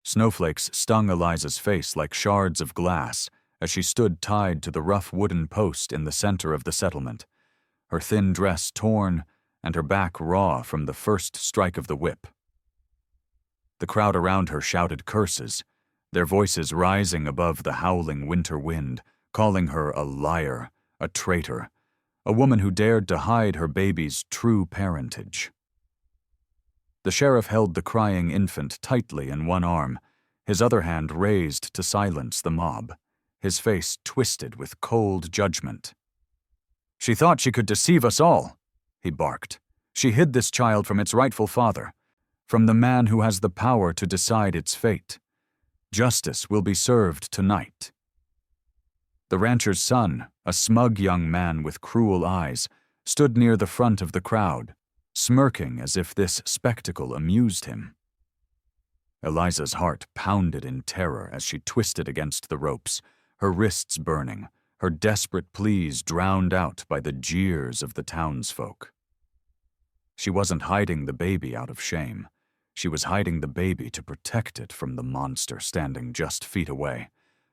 Snowflakes stung Eliza's face like shards of glass as she stood tied to the rough wooden post in the center of the settlement, her thin dress torn and her back raw from the first strike of the whip. The crowd around her shouted curses, their voices rising above the howling winter wind, calling her a liar, a traitor, a woman who dared to hide her baby's true parentage. The sheriff held the crying infant tightly in one arm, his other hand raised to silence the mob, his face twisted with cold judgment. "She thought she could deceive us all," he barked. "She hid this child from its rightful father, from the man who has the power to decide its fate. Justice will be served tonight." The rancher's son, a smug young man with cruel eyes, stood near the front of the crowd, smirking as if this spectacle amused him. Eliza's heart pounded in terror as she twisted against the ropes, her wrists burning, her desperate pleas drowned out by the jeers of the townsfolk. She wasn't hiding the baby out of shame. She was hiding the baby to protect it from the monster standing just feet away.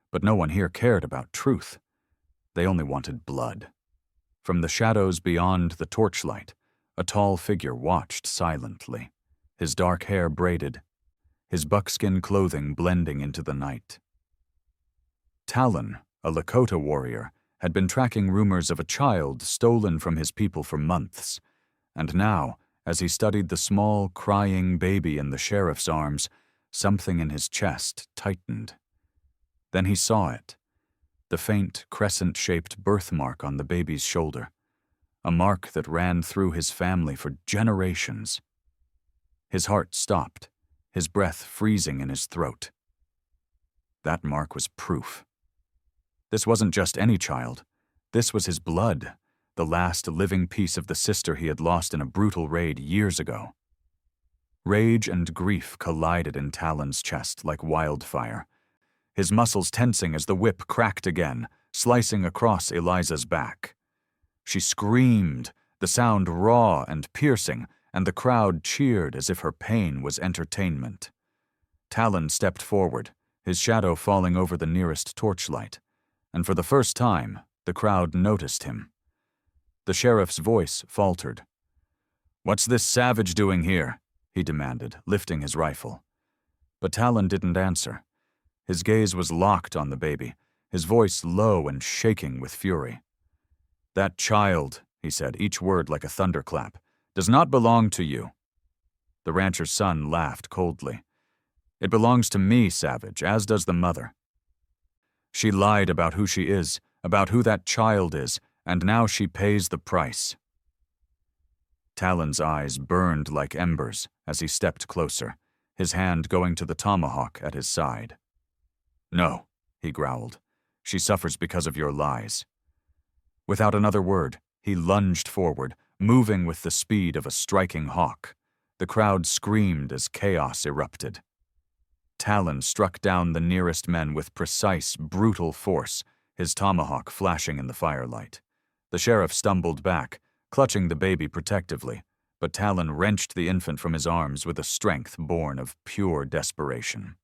But no one here cared about truth. They only wanted blood. From the shadows beyond the torchlight, a tall figure watched silently, his dark hair braided, his buckskin clothing blending into the night. Talon, a Lakota warrior, had been tracking rumors of a child stolen from his people for months, and now, as he studied the small, crying baby in the sheriff's arms, something in his chest tightened. Then he saw it, the faint, crescent-shaped birthmark on the baby's shoulder, a mark that ran through his family for generations. His heart stopped, his breath freezing in his throat. That mark was proof. This wasn't just any child. This was his blood, the last living piece of the sister he had lost in a brutal raid years ago. Rage and grief collided in Talon's chest like wildfire, his muscles tensing as the whip cracked again, slicing across Eliza's back. She screamed, the sound raw and piercing, and the crowd cheered as if her pain was entertainment. Talon stepped forward, his shadow falling over the nearest torchlight, and for the first time, the crowd noticed him. The sheriff's voice faltered. "What's this savage doing here?" he demanded, lifting his rifle. But Talon didn't answer. His gaze was locked on the baby, his voice low and shaking with fury. "That child," he said, each word like a thunderclap, "does not belong to you." The rancher's son laughed coldly. "It belongs to me, Savage, as does the mother. She lied about who she is, about who that child is, and now she pays the price." Talon's eyes burned like embers as he stepped closer, his hand going to the tomahawk at his side. "No," he growled. "She suffers because of your lies." Without another word, he lunged forward, moving with the speed of a striking hawk. The crowd screamed as chaos erupted. Talon struck down the nearest men with precise, brutal force, his tomahawk flashing in the firelight. The sheriff stumbled back, clutching the baby protectively, but Talon wrenched the infant from his arms with a strength born of pure desperation.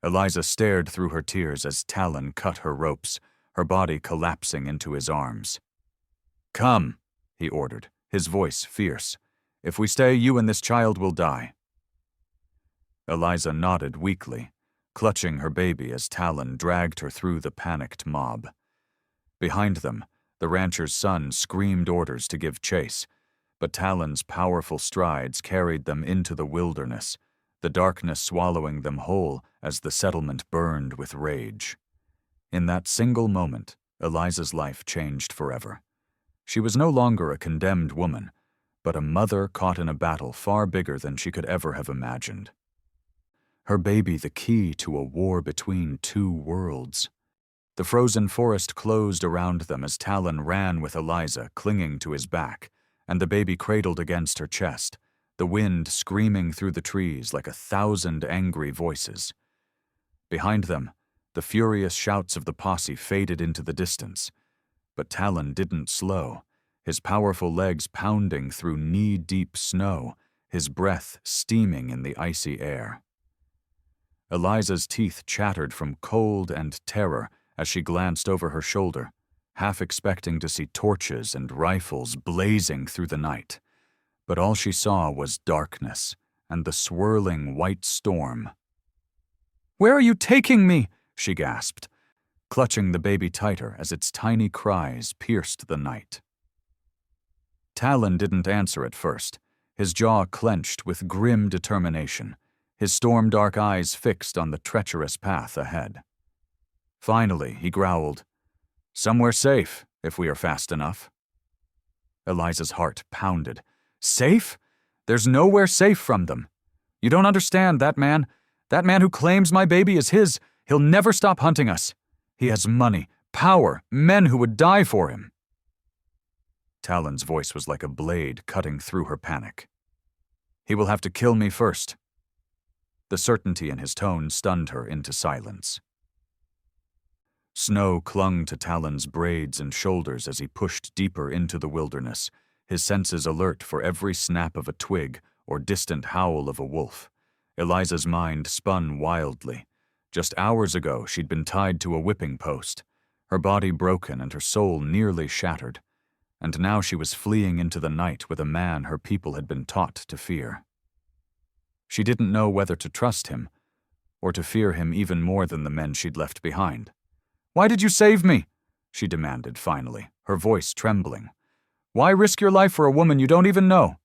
Eliza stared through her tears as Talon cut her ropes, her body collapsing into his arms. "Come," he ordered, his voice fierce. "If we stay, you and this child will die." Eliza nodded weakly, clutching her baby as Talon dragged her through the panicked mob. Behind them, the rancher's son screamed orders to give chase, but Talon's powerful strides carried them into the wilderness, the darkness swallowing them whole as the settlement burned with rage. In that single moment, Eliza's life changed forever. She was no longer a condemned woman, but a mother caught in a battle far bigger than she could ever have imagined. Her baby the key to a war between two worlds. The frozen forest closed around them as Talon ran with Eliza clinging to his back, and the baby cradled against her chest, the wind screaming through the trees like 1,000 angry voices. Behind them, the furious shouts of the posse faded into the distance, but Talon didn't slow, his powerful legs pounding through knee-deep snow, his breath steaming in the icy air. Eliza's teeth chattered from cold and terror as she glanced over her shoulder, half expecting to see torches and rifles blazing through the night. But all she saw was darkness and the swirling white storm. "Where are you taking me?" she gasped, clutching the baby tighter as its tiny cries pierced the night. Talon didn't answer at first, his jaw clenched with grim determination, his storm-dark eyes fixed on the treacherous path ahead. Finally, he growled, "Somewhere safe, if we are fast enough." Eliza's heart pounded. "Safe? There's nowhere safe from them. You don't understand, that man who claims my baby is his, he'll never stop hunting us. He has money, power, men who would die for him." Talon's voice was like a blade cutting through her panic. "He will have to kill me first." The certainty in his tone stunned her into silence. Snow clung to Talon's braids and shoulders as he pushed deeper into the wilderness, his senses alert for every snap of a twig or distant howl of a wolf. Eliza's mind spun wildly. Just hours ago, she'd been tied to a whipping post, her body broken and her soul nearly shattered. And now she was fleeing into the night with a man her people had been taught to fear. She didn't know whether to trust him, or to fear him even more than the men she'd left behind. "Why did you save me?" she demanded finally, her voice trembling. "Why risk your life for a woman you don't even know?"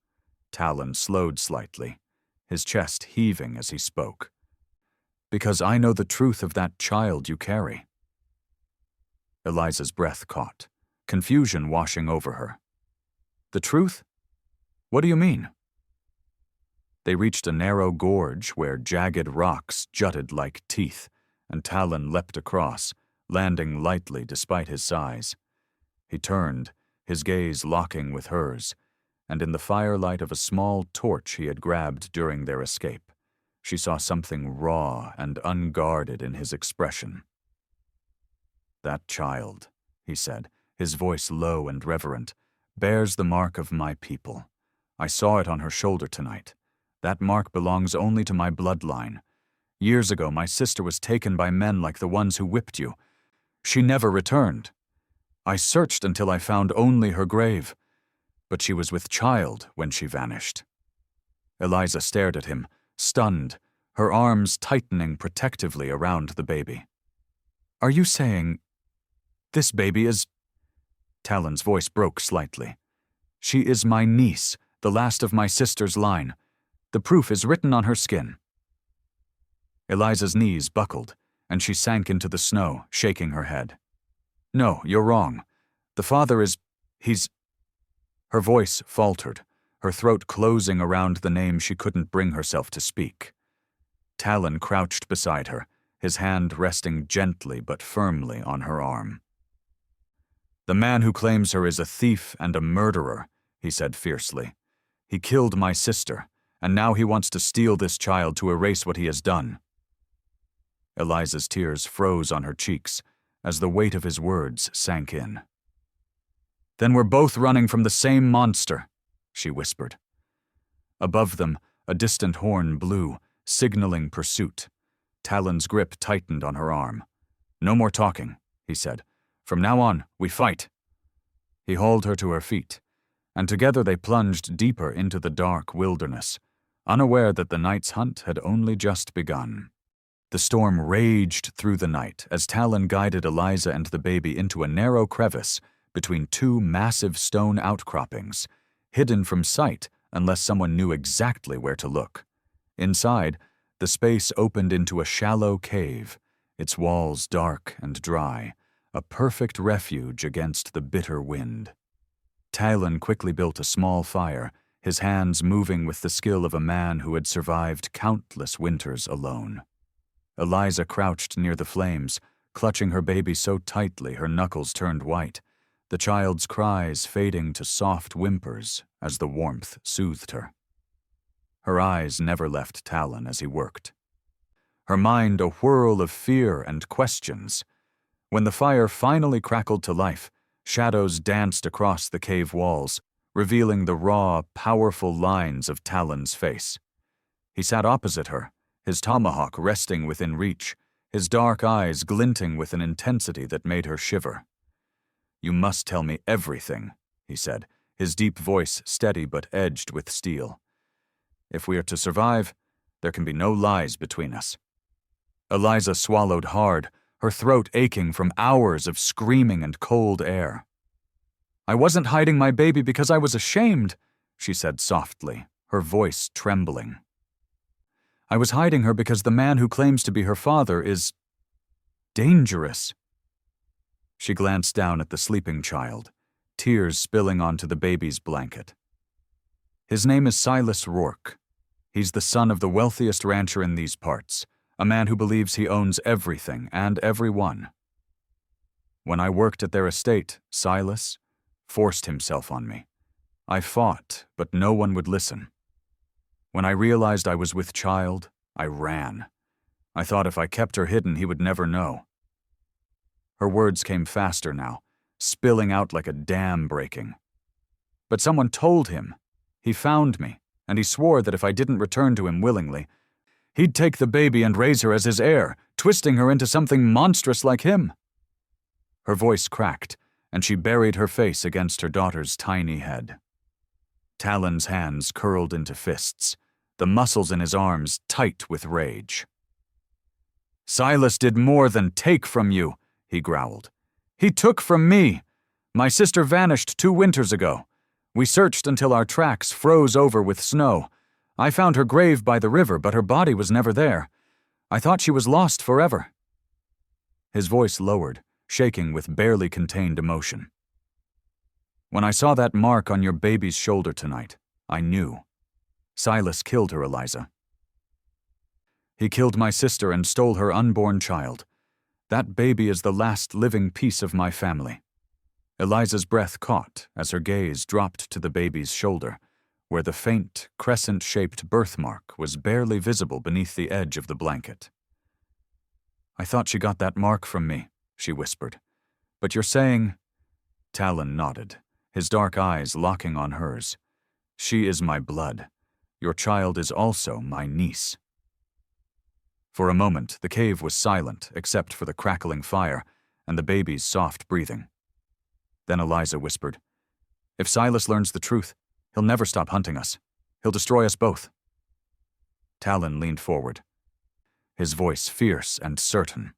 Talon slowed slightly, his chest heaving as he spoke. "Because I know the truth of that child you carry." Eliza's breath caught, confusion washing over her. "The truth? What do you mean?" They reached a narrow gorge where jagged rocks jutted like teeth, and Talon leapt across, landing lightly despite his size. He turned, his gaze locking with hers, and in the firelight of a small torch he had grabbed during their escape, she saw something raw and unguarded in his expression. "That child," he said, his voice low and reverent, "bears the mark of my people. I saw it on her shoulder tonight. That mark belongs only to my bloodline. Years ago, my sister was taken by men like the ones who whipped you. She never returned. I searched until I found only her grave, but she was with child when she vanished." Eliza stared at him, stunned, her arms tightening protectively around the baby. "Are you saying this baby is—" Talon's voice broke slightly. "She is my niece, the last of my sister's line. The proof is written on her skin." Eliza's knees buckled, and she sank into the snow, shaking her head. "No, you're wrong. The father he's—" Her voice faltered, her throat closing around the name she couldn't bring herself to speak. Talon crouched beside her, his hand resting gently but firmly on her arm. "The man who claims her is a thief and a murderer," he said fiercely. "He killed my sister, and now he wants to steal this child to erase what he has done." Eliza's tears froze on her cheeks as the weight of his words sank in. "Then we're both running from the same monster," she whispered. Above them, a distant horn blew, signaling pursuit. Talon's grip tightened on her arm. "No more talking," he said. "From now on, we fight." He hauled her to her feet, and together they plunged deeper into the dark wilderness, unaware that the night's hunt had only just begun. The storm raged through the night as Talon guided Eliza and the baby into a narrow crevice between two massive stone outcroppings, hidden from sight unless someone knew exactly where to look. Inside, the space opened into a shallow cave, its walls dark and dry, a perfect refuge against the bitter wind. Talon quickly built a small fire, his hands moving with the skill of a man who had survived countless winters alone. Eliza crouched near the flames, clutching her baby so tightly her knuckles turned white, the child's cries fading to soft whimpers as the warmth soothed her. Her eyes never left Talon as he worked, her mind a whirl of fear and questions. When the fire finally crackled to life, shadows danced across the cave walls, revealing the raw, powerful lines of Talon's face. He sat opposite her, his tomahawk resting within reach, his dark eyes glinting with an intensity that made her shiver. "You must tell me everything," he said, his deep voice steady but edged with steel. "If we are to survive, there can be no lies between us." Eliza swallowed hard, her throat aching from hours of screaming and cold air. "I wasn't hiding my baby because I was ashamed," she said softly, her voice trembling. "I was hiding her because the man who claims to be her father is dangerous." She glanced down at the sleeping child, tears spilling onto the baby's blanket. "His name is Silas Rourke. He's the son of the wealthiest rancher in these parts, a man who believes he owns everything and everyone. When I worked at their estate, Silas forced himself on me. I fought, but no one would listen. When I realized I was with child, I ran. I thought if I kept her hidden, he would never know." Her words came faster now, spilling out like a dam breaking. "But someone told him. He found me, and he swore that if I didn't return to him willingly, he'd take the baby and raise her as his heir, twisting her into something monstrous like him." Her voice cracked, and she buried her face against her daughter's tiny head. Talon's hands curled into fists, the muscles in his arms tight with rage. "Silas did more than take from you," he growled. "He took from me. My sister vanished 2 winters ago. We searched until our tracks froze over with snow. I found her grave by the river, but her body was never there. I thought she was lost forever." His voice lowered, shaking with barely contained emotion. "When I saw that mark on your baby's shoulder tonight, I knew. Silas killed her, Eliza. He killed my sister and stole her unborn child. That baby is the last living piece of my family." Eliza's breath caught as her gaze dropped to the baby's shoulder, where the faint, crescent-shaped birthmark was barely visible beneath the edge of the blanket. "I thought she got that mark from me," she whispered. "But you're saying—" Talon nodded, his dark eyes locking on hers. "She is my blood. Your child is also my niece." For a moment, the cave was silent except for the crackling fire and the baby's soft breathing. Then Eliza whispered, "If Silas learns the truth, he'll never stop hunting us. He'll destroy us both." Talon leaned forward, his voice fierce and certain.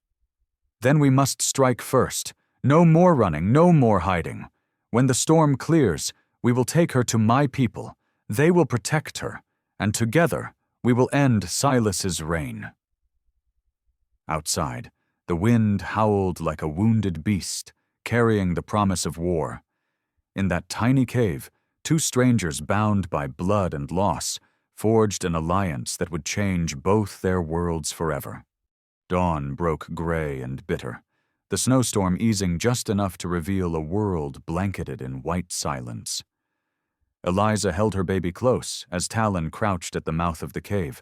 "Then we must strike first. No more running, no more hiding. When the storm clears, we will take her to my people. They will protect her, and together we will end Silas's reign." Outside, the wind howled like a wounded beast, carrying the promise of war. In that tiny cave, 2 strangers bound by blood and loss forged an alliance that would change both their worlds forever. Dawn broke gray and bitter, the snowstorm easing just enough to reveal a world blanketed in white silence. Eliza held her baby close as Talon crouched at the mouth of the cave,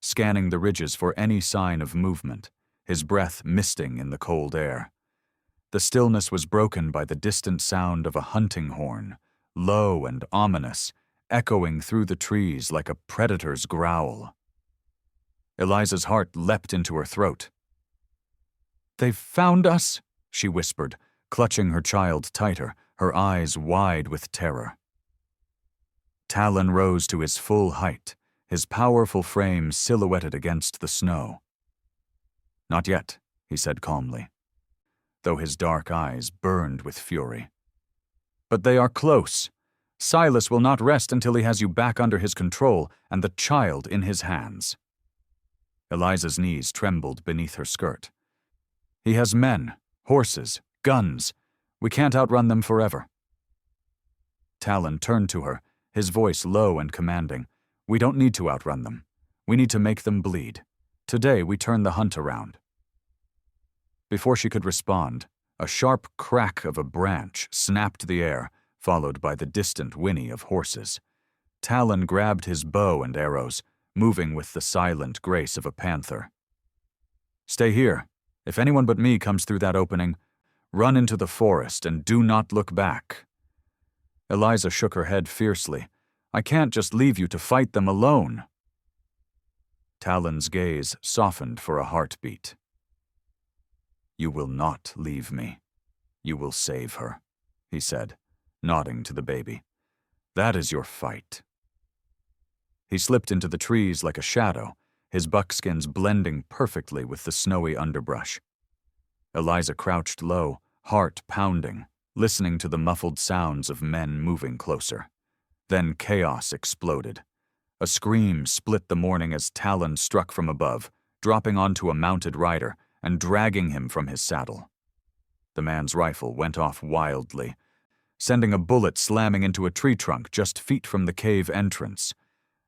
scanning the ridges for any sign of movement, his breath misting in the cold air. The stillness was broken by the distant sound of a hunting horn, low and ominous, echoing through the trees like a predator's growl. Eliza's heart leapt into her throat. "They've found us," she whispered, clutching her child tighter, her eyes wide with terror. Talon rose to his full height, his powerful frame silhouetted against the snow. "Not yet," he said calmly, though his dark eyes burned with fury. "But they are close. Silas will not rest until he has you back under his control and the child in his hands." Eliza's knees trembled beneath her skirt. "He has men, horses, guns. We can't outrun them forever." Talon turned to her, his voice low and commanding. "We don't need to outrun them. We need to make them bleed. Today we turn the hunt around." Before she could respond, a sharp crack of a branch snapped the air, followed by the distant whinny of horses. Talon grabbed his bow and arrows, moving with the silent grace of a panther. "Stay here. If anyone but me comes through that opening, run into the forest and do not look back." Eliza shook her head fiercely. "I can't just leave you to fight them alone." Talon's gaze softened for a heartbeat. "You will not leave me. You will save her," he said, nodding to the baby. "That is your fight." He slipped into the trees like a shadow, his buckskins blending perfectly with the snowy underbrush. Eliza crouched low, heart pounding, listening to the muffled sounds of men moving closer. Then chaos exploded. A scream split the morning as Talon struck from above, dropping onto a mounted rider and dragging him from his saddle. The man's rifle went off wildly, sending a bullet slamming into a tree trunk just feet from the cave entrance.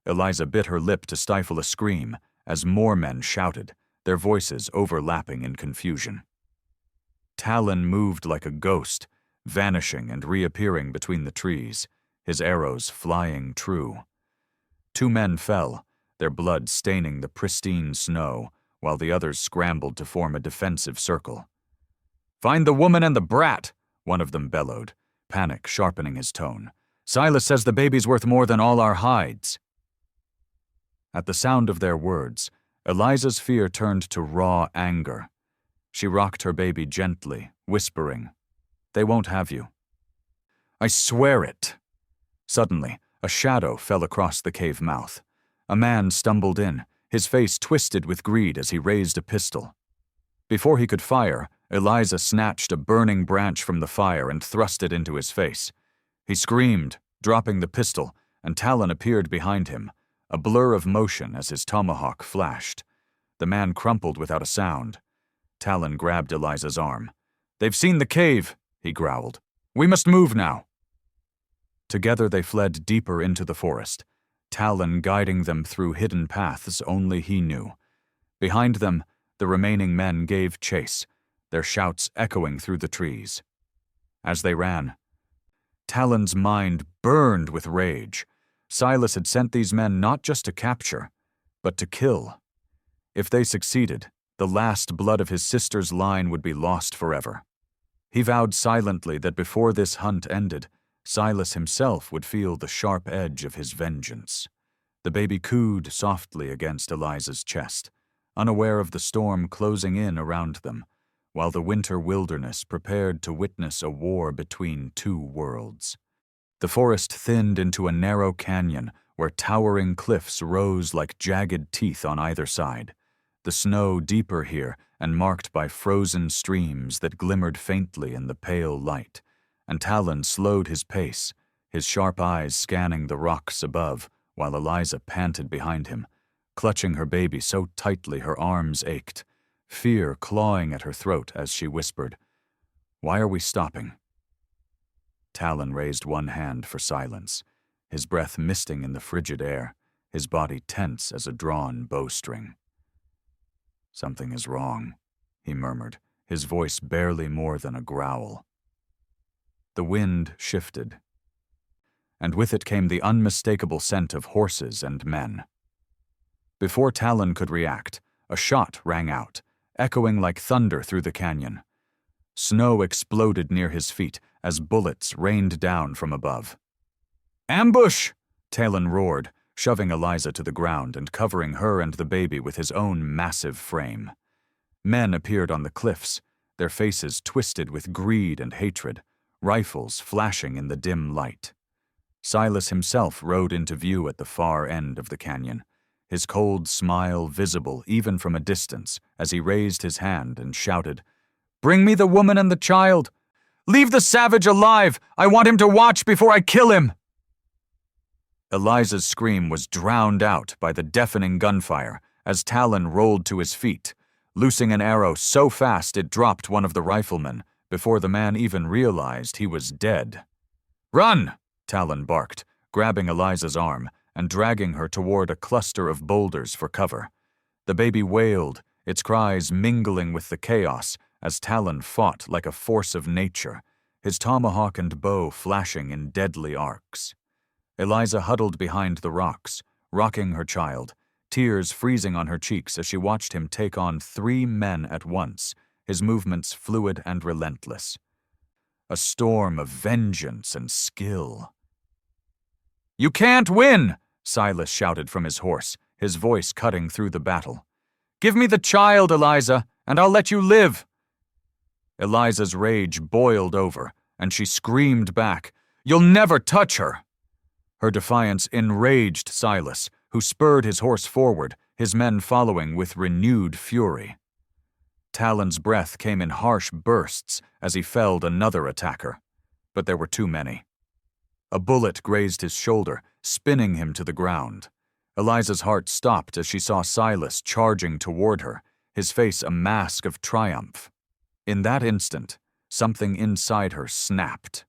Eliza bit her lip to stifle a scream as more men shouted, their voices overlapping in confusion. Talon moved like a ghost, vanishing and reappearing between the trees, his arrows flying true. 2 men fell, their blood staining the pristine snow, while the others scrambled to form a defensive circle. "Find the woman and the brat," one of them bellowed, panic sharpening his tone. "Silas says the baby's worth more than all our hides." At the sound of their words, Eliza's fear turned to raw anger. She rocked her baby gently, whispering, "They won't have you." "I swear it." Suddenly, a shadow fell across the cave mouth. A man stumbled in, his face twisted with greed as he raised a pistol. Before he could fire, Eliza snatched a burning branch from the fire and thrust it into his face. He screamed, dropping the pistol, and Talon appeared behind him, a blur of motion as his tomahawk flashed. The man crumpled without a sound. Talon grabbed Eliza's arm. "They've seen the cave," he growled. "We must move now." Together they fled deeper into the forest, Talon guiding them through hidden paths only he knew. Behind them, the remaining men gave chase, their shouts echoing through the trees. As they ran, Talon's mind burned with rage. Silas had sent these men not just to capture, but to kill. If they succeeded, the last blood of his sister's line would be lost forever. He vowed silently that before this hunt ended, Silas himself would feel the sharp edge of his vengeance. The baby cooed softly against Eliza's chest, unaware of the storm closing in around them, while the winter wilderness prepared to witness a war between 2 worlds. The forest thinned into a narrow canyon where towering cliffs rose like jagged teeth on either side, the snow deeper here and marked by frozen streams that glimmered faintly in the pale light. And Talon slowed his pace, his sharp eyes scanning the rocks above, while Eliza panted behind him, clutching her baby so tightly her arms ached, fear clawing at her throat as she whispered, "Why are we stopping?" Talon raised one hand for silence, his breath misting in the frigid air, his body tense as a drawn bowstring. "Something is wrong," he murmured, his voice barely more than a growl. The wind shifted, and with it came the unmistakable scent of horses and men. Before Talon could react, a shot rang out, echoing like thunder through the canyon. Snow exploded near his feet as bullets rained down from above. "Ambush!" Talon roared, shoving Eliza to the ground and covering her and the baby with his own massive frame. Men appeared on the cliffs, their faces twisted with greed and hatred, rifles flashing in the dim light. Silas himself rode into view at the far end of the canyon, his cold smile visible even from a distance as he raised his hand and shouted, "Bring me the woman and the child! Leave the savage alive! I want him to watch before I kill him!" Eliza's scream was drowned out by the deafening gunfire as Talon rolled to his feet, loosing an arrow so fast it dropped one of the riflemen before the man even realized he was dead. "Run!" Talon barked, grabbing Eliza's arm and dragging her toward a cluster of boulders for cover. The baby wailed, its cries mingling with the chaos as Talon fought like a force of nature, his tomahawk and bow flashing in deadly arcs. Eliza huddled behind the rocks, rocking her child, tears freezing on her cheeks as she watched him take on 3 men at once, his movements fluid and relentless. A storm of vengeance and skill. "You can't win!" Silas shouted from his horse, his voice cutting through the battle. "Give me the child, Eliza, and I'll let you live!" Eliza's rage boiled over, and she screamed back, "You'll never touch her!" Her defiance enraged Silas, who spurred his horse forward, his men following with renewed fury. Talon's breath came in harsh bursts as he felled another attacker, but there were too many. A bullet grazed his shoulder, spinning him to the ground. Eliza's heart stopped as she saw Silas charging toward her, his face a mask of triumph. In that instant, something inside her snapped.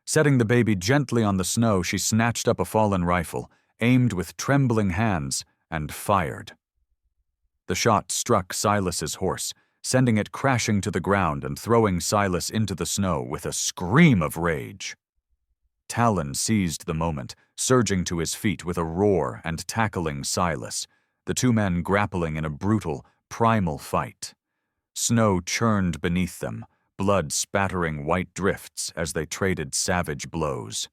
Setting the baby gently on the snow, she snatched up a fallen rifle, aimed with trembling hands, and fired. The shot struck Silas's horse, sending it crashing to the ground and throwing Silas into the snow with a scream of rage. Talon seized the moment, surging to his feet with a roar and tackling Silas, the two men grappling in a brutal, primal fight. Snow churned beneath them, blood spattering white drifts as they traded savage blows.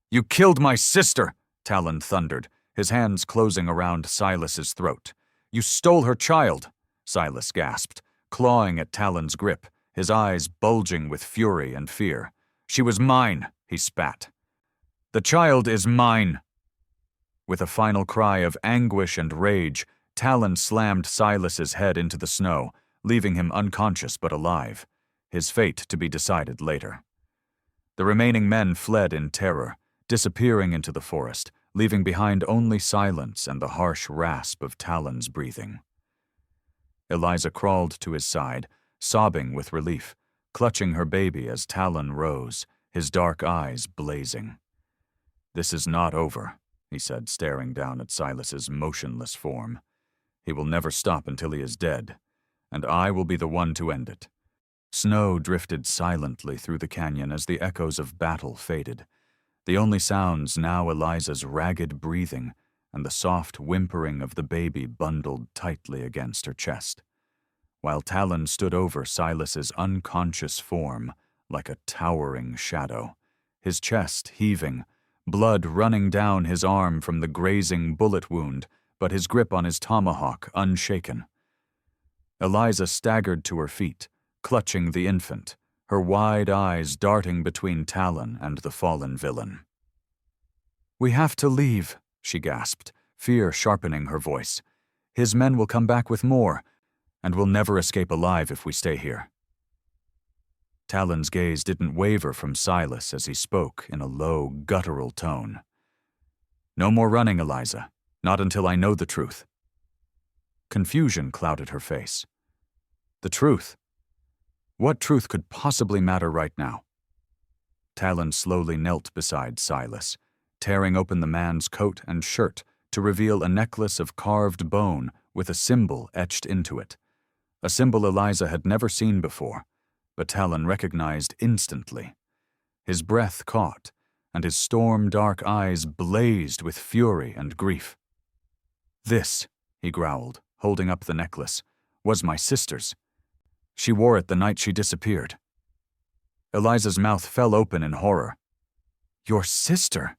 "You killed my sister!" Talon thundered, his hands closing around Silas's throat. "You stole her child!" Silas gasped, clawing at Talon's grip, his eyes bulging with fury and fear. "She was mine," he spat. "The child is mine!" With a final cry of anguish and rage, Talon slammed Silas's head into the snow, leaving him unconscious but alive, his fate to be decided later. The remaining men fled in terror, disappearing into the forest, leaving behind only silence and the harsh rasp of Talon's breathing. Eliza crawled to his side, sobbing with relief, clutching her baby as Talon rose, his dark eyes blazing. "This is not over," he said, staring down at Silas's motionless form. "He will never stop until he is dead, and I will be the one to end it." Snow drifted silently through the canyon as the echoes of battle faded, the only sounds now Eliza's ragged breathing and the soft whimpering of the baby bundled tightly against her chest, while Talon stood over Silas's unconscious form like a towering shadow, his chest heaving, blood running down his arm from the grazing bullet wound, but his grip on his tomahawk unshaken. Eliza staggered to her feet, clutching the infant, her wide eyes darting between Talon and the fallen villain. "We have to leave," she gasped, fear sharpening her voice. "His men will come back with more, and we'll never escape alive if we stay here." Talon's gaze didn't waver from Silas as he spoke in a low, guttural tone. "No more running, Eliza. Not until I know the truth." Confusion clouded her face. The truth? What truth could possibly matter right now? Talon slowly knelt beside Silas, tearing open the man's coat and shirt to reveal a necklace of carved bone with a symbol etched into it. A symbol Eliza had never seen before, but Talon recognized instantly. His breath caught, and his storm-dark eyes blazed with fury and grief. "This," he growled, holding up the necklace, "was my sister's. She wore it the night she disappeared." Eliza's mouth fell open in horror. "Your sister?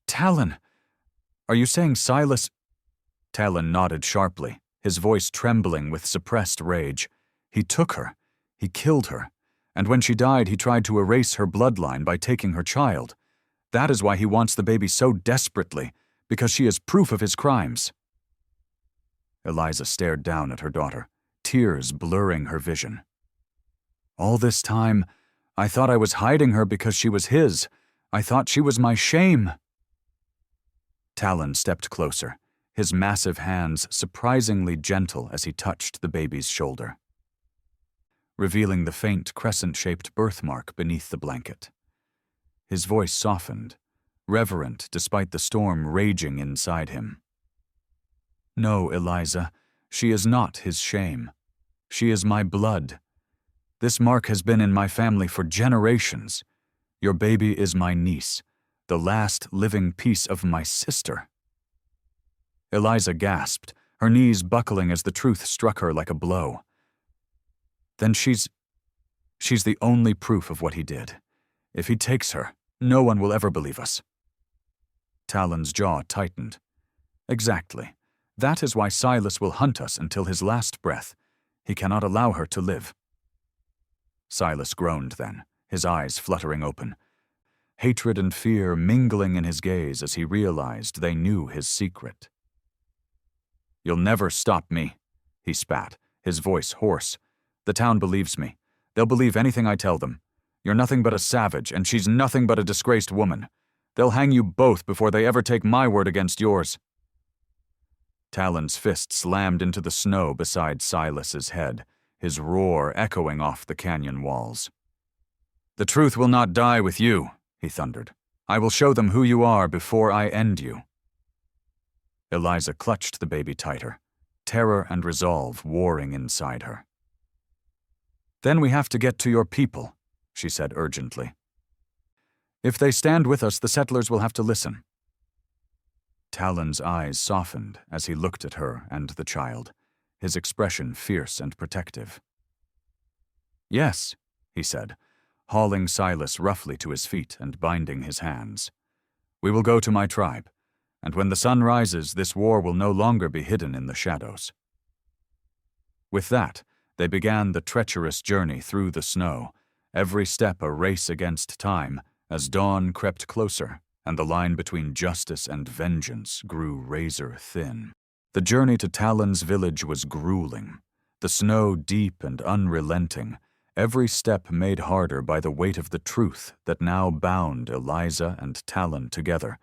Talon! Are you saying Silas—" Talon nodded sharply, his voice trembling with suppressed rage. "He took her. He killed her. And when she died, he tried to erase her bloodline by taking her child. That is why he wants the baby so desperately, because she is proof of his crimes." Eliza stared down at her daughter, tears blurring her vision. "All this time, I thought I was hiding her because she was his. I thought she was my shame." Talon stepped closer, his massive hands surprisingly gentle as he touched the baby's shoulder, revealing the faint crescent-shaped birthmark beneath the blanket. His voice softened, reverent despite the storm raging inside him. "No, Eliza, she is not his shame. She is my blood. This mark has been in my family for generations. Your baby is my niece, the last living piece of my sister." Eliza gasped, her knees buckling as the truth struck her like a blow. "Then she's the only proof of what he did. If he takes her, no one will ever believe us." Talon's jaw tightened. Exactly. That is why Silas will hunt us until his last breath. He cannot allow her to live. Silas groaned then, his eyes fluttering open, hatred and fear mingling in his gaze as he realized they knew his secret. "You'll never stop me," he spat, his voice hoarse. "The town believes me. They'll believe anything I tell them. You're nothing but a savage, and she's nothing but a disgraced woman. They'll hang you both before they ever take my word against yours." Talon's fist slammed into the snow beside Silas's head, his roar echoing off the canyon walls. "The truth will not die with you," he thundered. "I will show them who you are before I end you." Eliza clutched the baby tighter, terror and resolve warring inside her. "Then we have to get to your people," she said urgently. "If they stand with us, the settlers will have to listen." Talon's eyes softened as he looked at her and the child, his expression fierce and protective. "Yes," he said, hauling Silas roughly to his feet and binding his hands. "We will go to my tribe, and when the sun rises, this war will no longer be hidden in the shadows." With that, they began the treacherous journey through the snow, every step a race against time, as dawn crept closer and the line between justice and vengeance grew razor thin. The journey to Talon's village was grueling, the snow deep and unrelenting, every step made harder by the weight of the truth that now bound Eliza and Talon together,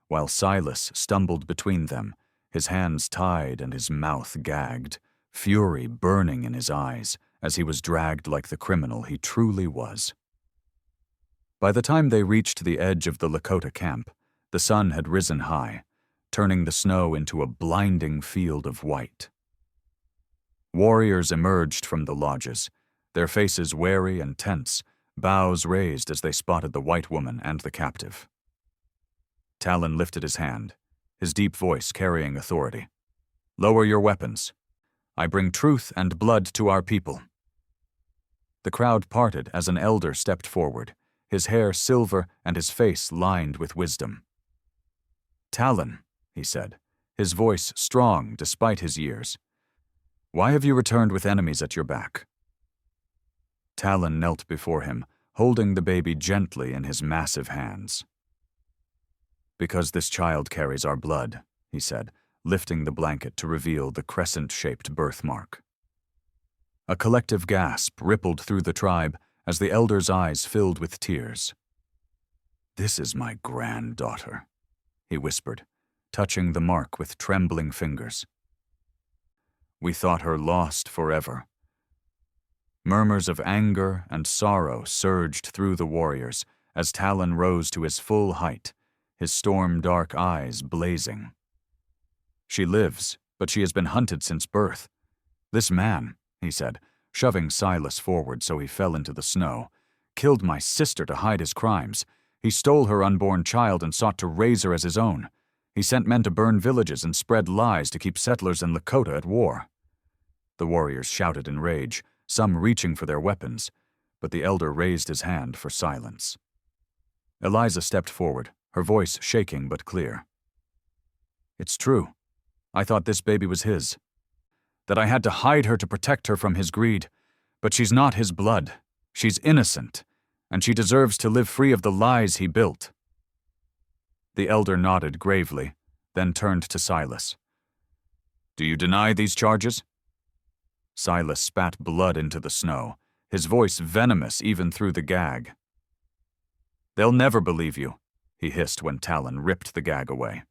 while Silas stumbled between them, his hands tied and his mouth gagged, fury burning in his eyes as he was dragged like the criminal he truly was. By the time they reached the edge of the Lakota camp, the sun had risen high, turning the snow into a blinding field of white. Warriors emerged from the lodges, their faces wary and tense, bows raised as they spotted the white woman and the captive. Talon lifted his hand, his deep voice carrying authority. "Lower your weapons. I bring truth and blood to our people." The crowd parted as an elder stepped forward, his hair silver and his face lined with wisdom. "Talon," he said, his voice strong despite his years, "why have you returned with enemies at your back?" Talon knelt before him, holding the baby gently in his massive hands. "Because this child carries our blood," he said, lifting the blanket to reveal the crescent-shaped birthmark. A collective gasp rippled through the tribe as the elder's eyes filled with tears. "This is my granddaughter," he whispered, touching the mark with trembling fingers. "We thought her lost forever." Murmurs of anger and sorrow surged through the warriors as Talon rose to his full height, his storm-dark eyes blazing. "She lives, but she has been hunted since birth. This man," he said, shoving Silas forward so he fell into the snow, "killed my sister to hide his crimes. He stole her unborn child and sought to raise her as his own. He sent men to burn villages and spread lies to keep settlers in Lakota at war." The warriors shouted in rage, some reaching for their weapons, but the elder raised his hand for silence. Eliza stepped forward, her voice shaking but clear. "It's true. I thought this baby was his. That I had to hide her to protect her from his greed. But she's not his blood. She's innocent, and she deserves to live free of the lies he built." The elder nodded gravely, then turned to Silas. "Do you deny these charges?" Silas spat blood into the snow, his voice venomous even through the gag. "They'll never believe you," he hissed when Talon ripped the gag away.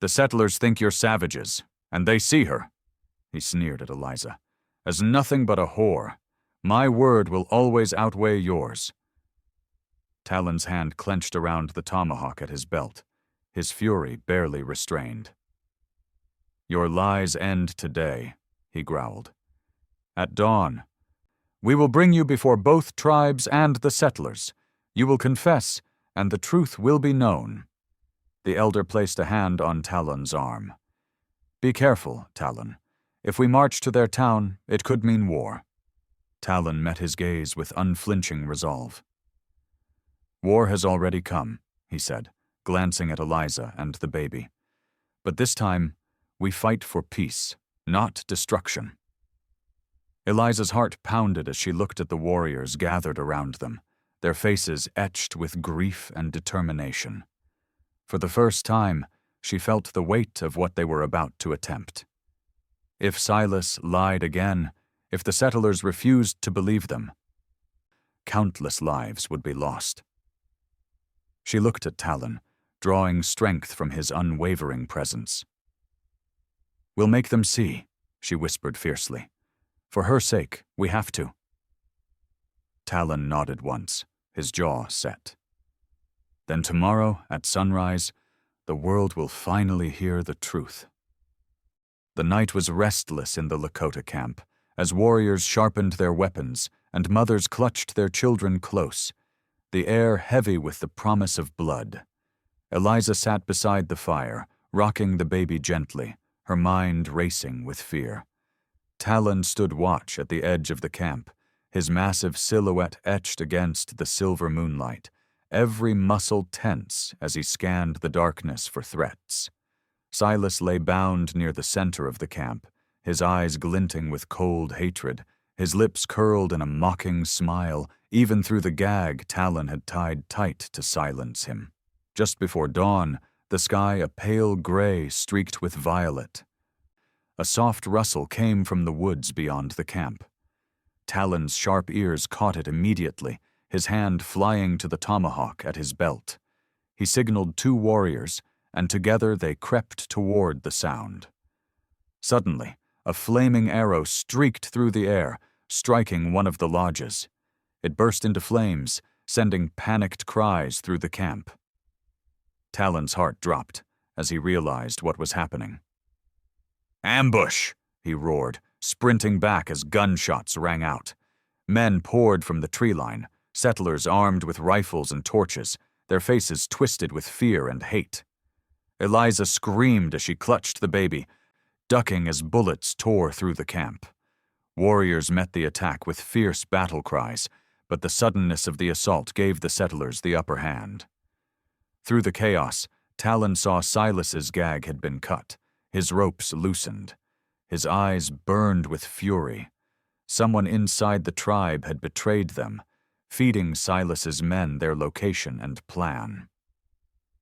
"The settlers think you're savages, and they see her," he sneered at Eliza, "as nothing but a whore. My word will always outweigh yours." Talon's hand clenched around the tomahawk at his belt, his fury barely restrained. "Your lies end today," he growled. "At dawn, we will bring you before both tribes and the settlers. You will confess, and the truth will be known." The elder placed a hand on Talon's arm. "Be careful, Talon. If we march to their town, it could mean war." Talon met his gaze with unflinching resolve. "War has already come," he said, glancing at Eliza and the baby. But this time, we fight for peace, not destruction." Eliza's heart pounded as she looked at the warriors gathered around them, their faces etched with grief and determination. For the first time, she felt the weight of what they were about to attempt. If Silas lied again, if the settlers refused to believe them, countless lives would be lost. She looked at Talon, drawing strength from his unwavering presence. "We'll make them see," she whispered fiercely. "For her sake, we have to." Talon nodded once, his jaw set. "Then tomorrow, at sunrise, the world will finally hear the truth." The night was restless in the Lakota camp, as warriors sharpened their weapons and mothers clutched their children close, the air heavy with the promise of blood. Eliza sat beside the fire, rocking the baby gently, her mind racing with fear. Talon stood watch at the edge of the camp, his massive silhouette etched against the silver moonlight, every muscle tense as he scanned the darkness for threats. Silas lay bound near the center of the camp, his eyes glinting with cold hatred, his lips curled in a mocking smile, even through the gag Talon had tied tight to silence him. Just before dawn, the sky a pale gray streaked with violet. A soft rustle came from the woods beyond the camp. Talon's sharp ears caught it immediately, his hand flying to the tomahawk at his belt. He signaled 2 warriors, and together they crept toward the sound. Suddenly, a flaming arrow streaked through the air, striking one of the lodges. It burst into flames, sending panicked cries through the camp. Talon's heart dropped as he realized what was happening. "Ambush!" he roared, sprinting back as gunshots rang out. Men poured from the tree line, settlers armed with rifles and torches, their faces twisted with fear and hate. Eliza screamed as she clutched the baby, ducking as bullets tore through the camp. Warriors met the attack with fierce battle cries, but the suddenness of the assault gave the settlers the upper hand. Through the chaos, Talon saw Silas's gag had been cut, his ropes loosened. His eyes burned with fury. Someone inside the tribe had betrayed them, feeding Silas's men their location and plan.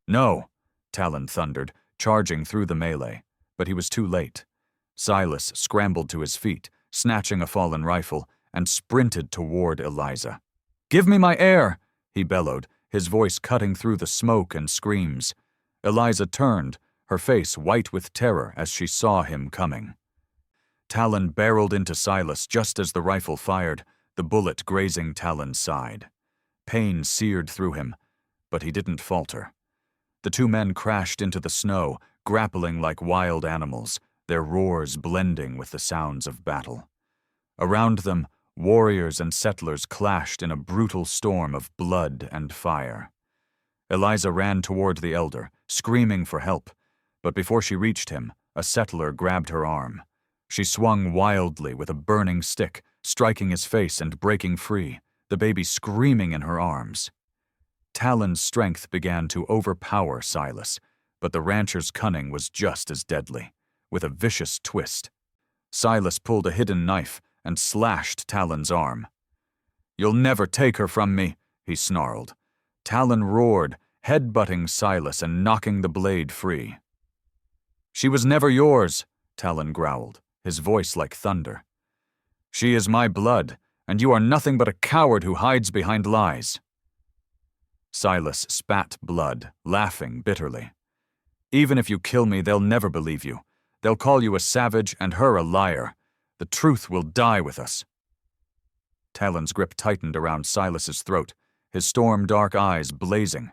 "No!" Talon thundered, charging through the melee, but he was too late. Silas scrambled to his feet, snatching a fallen rifle, and sprinted toward Eliza. "Give me my air!" he bellowed, his voice cutting through the smoke and screams. Eliza turned, her face white with terror as she saw him coming. Talon barreled into Silas just as the rifle fired, the bullet grazing Talon's side. Pain seared through him, but he didn't falter. The 2 men crashed into the snow, grappling like wild animals, their roars blending with the sounds of battle. Around them, warriors and settlers clashed in a brutal storm of blood and fire. Eliza ran toward the elder, screaming for help, but before she reached him, a settler grabbed her arm. She swung wildly with a burning stick, striking his face and breaking free, the baby screaming in her arms. Talon's strength began to overpower Silas, but the rancher's cunning was just as deadly. With a vicious twist, Silas pulled a hidden knife and slashed Talon's arm. "You'll never take her from me," he snarled. Talon roared, headbutting Silas and knocking the blade free. "She was never yours," Talon growled, his voice like thunder. "She is my blood, and you are nothing but a coward who hides behind lies." Silas spat blood, laughing bitterly. "Even if you kill me, they'll never believe you. They'll call you a savage and her a liar. The truth will die with us." Talon's grip tightened around Silas's throat, his storm-dark eyes blazing.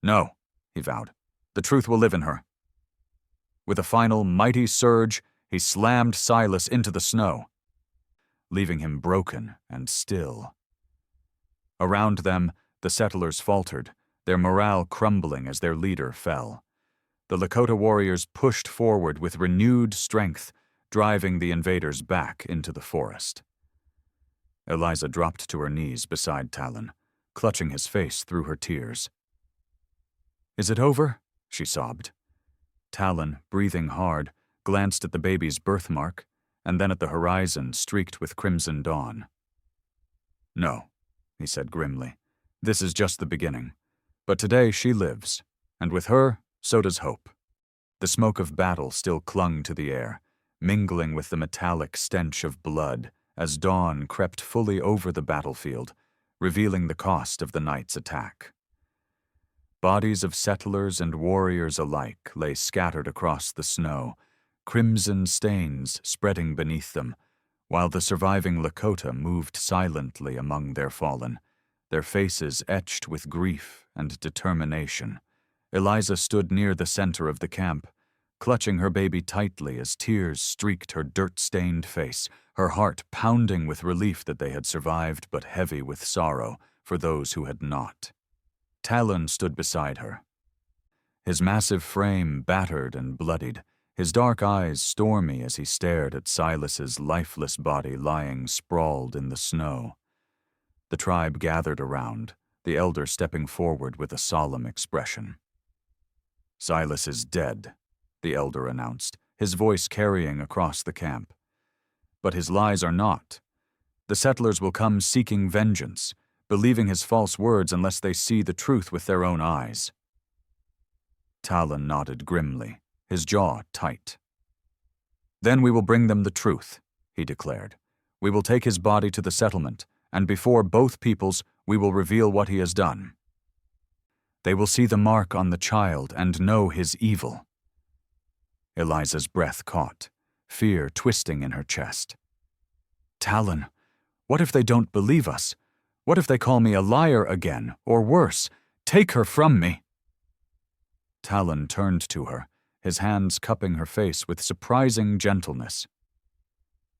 "No," he vowed. "The truth will live in her." With a final mighty surge, he slammed Silas into the snow, leaving him broken and still. Around them, the settlers faltered, their morale crumbling as their leader fell. The Lakota warriors pushed forward with renewed strength, driving the invaders back into the forest. Eliza dropped to her knees beside Talon, clutching his face through her tears. "Is it over?" she sobbed. Talon, breathing hard, glanced at the baby's birthmark, and then at the horizon streaked with crimson dawn. "No," he said grimly. "This is just the beginning. But today she lives, and with her, so does hope." The smoke of battle still clung to the air, mingling with the metallic stench of blood as dawn crept fully over the battlefield, revealing the cost of the night's attack. Bodies of settlers and warriors alike lay scattered across the snow, crimson stains spreading beneath them, while the surviving Lakota moved silently among their fallen, their faces etched with grief and determination. Eliza stood near the center of the camp, clutching her baby tightly as tears streaked her dirt-stained face, her heart pounding with relief that they had survived but heavy with sorrow for those who had not. Talon stood beside her, his massive frame battered and bloodied, his dark eyes stormy as he stared at Silas's lifeless body lying sprawled in the snow. The tribe gathered around, the elder stepping forward with a solemn expression. "Silas is dead," the elder announced, his voice carrying across the camp. "But his lies are not. The settlers will come seeking vengeance, believing his false words unless they see the truth with their own eyes." Talon nodded grimly, his jaw tight. "Then we will bring them the truth," he declared. "We will take his body to the settlement, and before both peoples we will reveal what he has done. They will see the mark on the child and know his evil." Eliza's breath caught, fear twisting in her chest. "Talon, what if they don't believe us? What if they call me a liar again, or worse? Take her from me!" Talon turned to her, his hands cupping her face with surprising gentleness.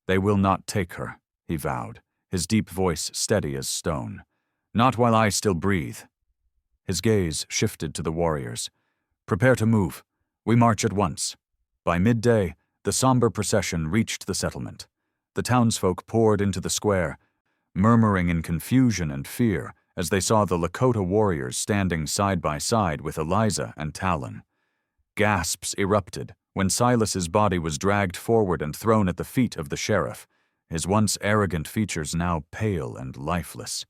"They will not take her," he vowed, his deep voice steady as stone. "Not while I still breathe." His gaze shifted to the warriors. "Prepare to move. We march at once." By midday, the somber procession reached the settlement. The townsfolk poured into the square, murmuring in confusion and fear as they saw the Lakota warriors standing side by side with Eliza and Talon. Gasps erupted when Silas's body was dragged forward and thrown at the feet of the sheriff, his once arrogant features now pale and lifeless.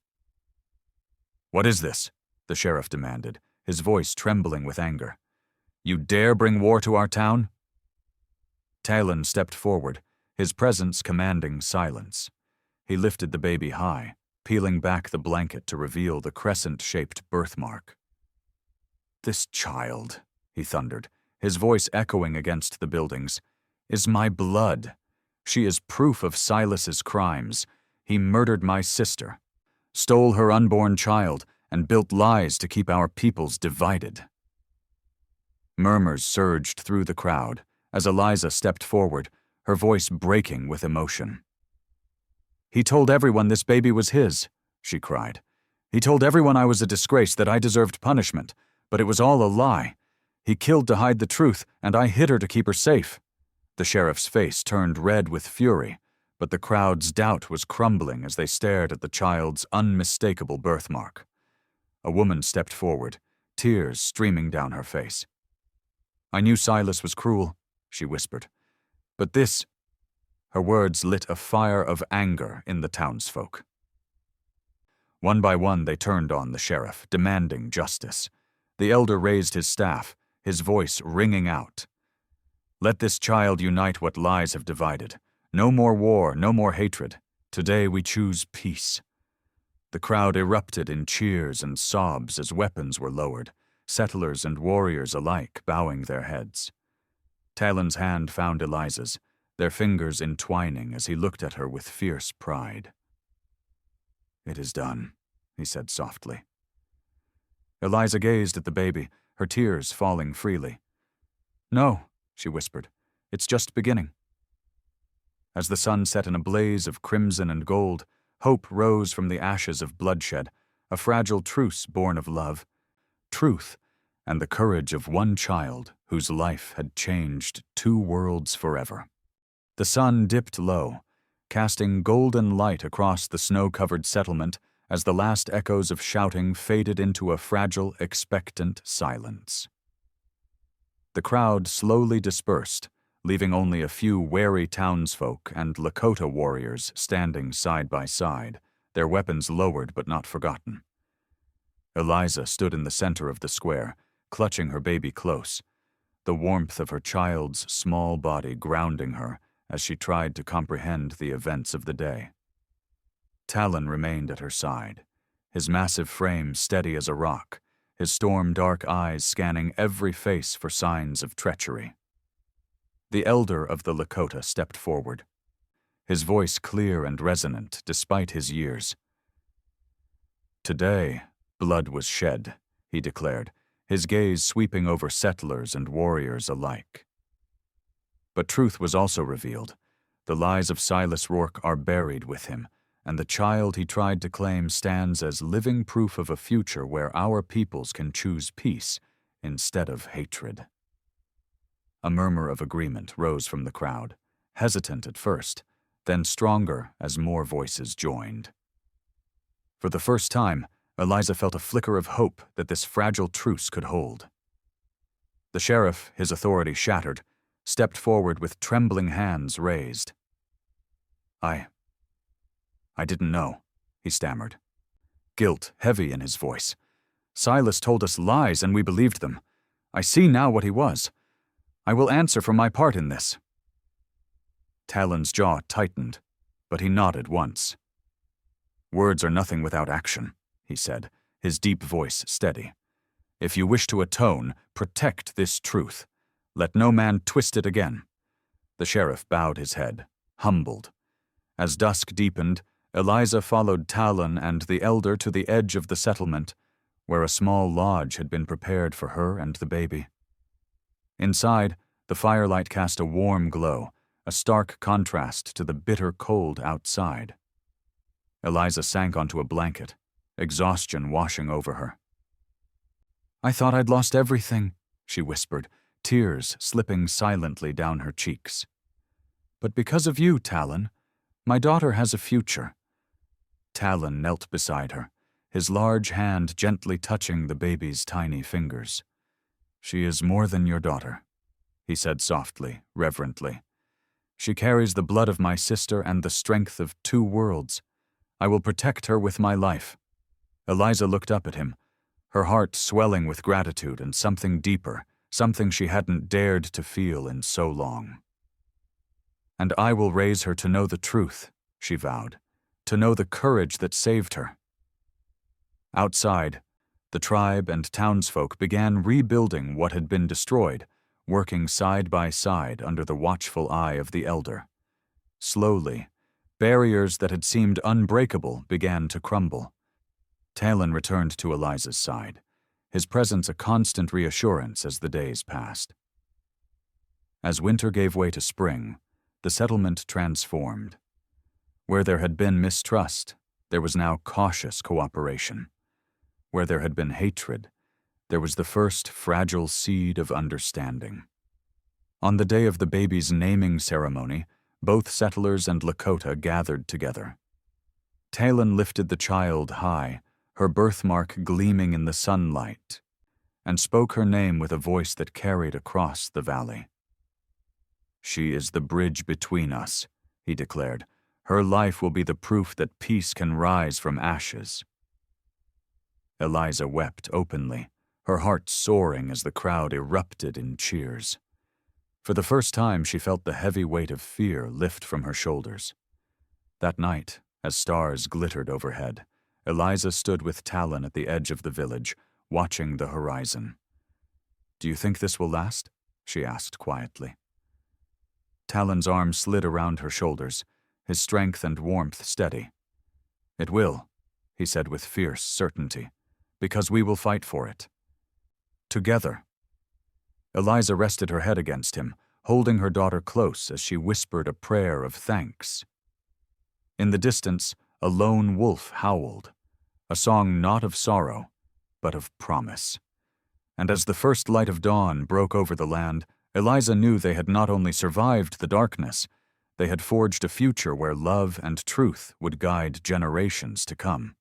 "What is this?" the sheriff demanded, his voice trembling with anger. "You dare bring war to our town?" Talon stepped forward, his presence commanding silence. He lifted the baby high, peeling back the blanket to reveal the crescent-shaped birthmark. "This child," he thundered, his voice echoing against the buildings, "is my blood. She is proof of Silas's crimes. He murdered my sister, stole her unborn child, and built lies to keep our peoples divided." Murmurs surged through the crowd as Eliza stepped forward, her voice breaking with emotion. "He told everyone this baby was his," she cried. "He told everyone I was a disgrace, that I deserved punishment, but it was all a lie. He killed to hide the truth, and I hid her to keep her safe." The sheriff's face turned red with fury, but the crowd's doubt was crumbling as they stared at the child's unmistakable birthmark. A woman stepped forward, tears streaming down her face. "I knew Silas was cruel," she whispered. "But this—" Her words lit a fire of anger in the townsfolk. One by one they turned on the sheriff, demanding justice. The elder raised his staff, his voice ringing out. "Let this child unite what lies have divided. No more war, no more hatred. Today we choose peace." The crowd erupted in cheers and sobs as weapons were lowered, settlers and warriors alike bowing their heads. Talon's hand found Eliza's, their fingers entwining as he looked at her with fierce pride. "It is done," he said softly. Eliza gazed at the baby, her tears falling freely. "No," she whispered, "it's just beginning." As the sun set in a blaze of crimson and gold, hope rose from the ashes of bloodshed, a fragile truce born of love, truth, and the courage of one child whose life had changed two worlds forever. The sun dipped low, casting golden light across the snow-covered settlement as the last echoes of shouting faded into a fragile, expectant silence. The crowd slowly dispersed, leaving only a few wary townsfolk and Lakota warriors standing side by side, their weapons lowered but not forgotten. Eliza stood in the center of the square, clutching her baby close, the warmth of her child's small body grounding her as she tried to comprehend the events of the day. Talon remained at her side, his massive frame steady as a rock, his storm-dark eyes scanning every face for signs of treachery. The elder of the Lakota stepped forward, his voice clear and resonant despite his years. "Today, blood was shed," he declared, his gaze sweeping over settlers and warriors alike. But truth was also revealed. The lies of Silas Rourke are buried with him, and the child he tried to claim stands as living proof of a future where our peoples can choose peace instead of hatred. A murmur of agreement rose from the crowd, hesitant at first, then stronger as more voices joined. For the first time, Eliza felt a flicker of hope that this fragile truce could hold. The sheriff, his authority shattered, stepped forward with trembling hands raised. I didn't know," he stammered, guilt heavy in his voice. "Silas told us lies and we believed them. I see now what he was. I will answer for my part in this." Talon's jaw tightened, but he nodded once. "Words are nothing without action," he said, his deep voice steady. "If you wish to atone, protect this truth. Let no man twist it again." The sheriff bowed his head, humbled. As dusk deepened, Eliza followed Talon and the elder to the edge of the settlement, where a small lodge had been prepared for her and the baby. Inside, the firelight cast a warm glow, a stark contrast to the bitter cold outside. Eliza sank onto a blanket, exhaustion washing over her. "I thought I'd lost everything," she whispered, tears slipping silently down her cheeks. "But because of you, Talon, my daughter has a future." Talon knelt beside her, his large hand gently touching the baby's tiny fingers. "She is more than your daughter," he said softly, reverently. "She carries the blood of my sister and the strength of 2 worlds. I will protect her with my life." Eliza looked up at him, her heart swelling with gratitude and something deeper, something she hadn't dared to feel in so long. "And I will raise her to know the truth," she vowed, "to know the courage that saved her." Outside, the tribe and townsfolk began rebuilding what had been destroyed, working side by side under the watchful eye of the elder. Slowly, barriers that had seemed unbreakable began to crumble. Talon returned to Eliza's side, his presence a constant reassurance as the days passed. As winter gave way to spring, the settlement transformed. Where there had been mistrust, there was now cautious cooperation. Where there had been hatred, there was the first fragile seed of understanding. On the day of the baby's naming ceremony, both settlers and Lakota gathered together. Talon lifted the child high, her birthmark gleaming in the sunlight, and spoke her name with a voice that carried across the valley. "She is the bridge between us," he declared. "Her life will be the proof that peace can rise from ashes." Eliza wept openly, her heart soaring as the crowd erupted in cheers. For the first time, she felt the heavy weight of fear lift from her shoulders. That night, as stars glittered overhead, Eliza stood with Talon at the edge of the village, watching the horizon. "Do you think this will last?" she asked quietly. Talon's arm slid around her shoulders, his strength and warmth steady. "It will," he said with fierce certainty, "because we will fight for it. Together." Eliza rested her head against him, holding her daughter close as she whispered a prayer of thanks. In the distance, a lone wolf howled, a song not of sorrow, but of promise. And as the first light of dawn broke over the land, Eliza knew they had not only survived the darkness, they had forged a future where love and truth would guide generations to come.